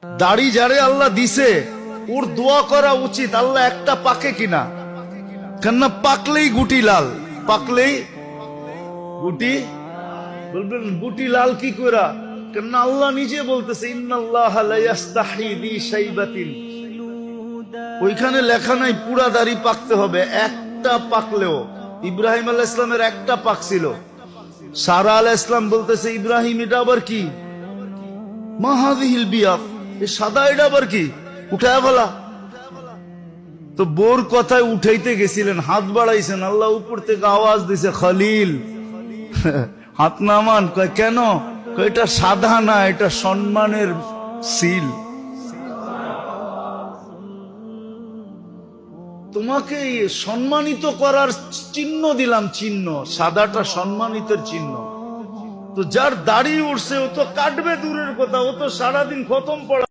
দাড়ি যারে আল্লাহ দিছে ওর দোয়া করা উচিত, আল্লাহ একটা পাকে কিনা, কেননা পাকলেই গুটি লাল, পাকলেই গুটি, বলবেন গুটি লাল কি করা, কেননা আল্লাহ নিজে বলতেছে ইন্নাল্লাহা লা ইস্তাহি বি শাইবাতিন, ওইখানে লেখা নাই পুরা দাড়ি পাকতে হবে, একটা পাকলেও। ইব্রাহিম আলাইহিস সালামের একটা পাকছিল, সারা আলাইহিস সালাম বলতেছে ইব্রাহিম এটা আবার কি, মা হাযিহিল বিয়াদ, এই সাদা এটা আবার কি, উঠায় ফেলা। তো বোর কথায় উঠাইতে গেছিলেন, হাত বাড়াইছেন, আল্লাহ উপর থেকে আওয়াজ দিছে খলিল হাত নামান। কয় কেন? এটা সাদা না, এটা সম্মানের সিল, তোমাকে সম্মানিত করার চিহ্ন দিলাম, চিহ্ন সাদাটা সম্মানিতের চিহ্ন। তো যার দাড়ি উঠছে ও তো কাটবে দূরের কথা, ও তো সারাদিন খতম পড়া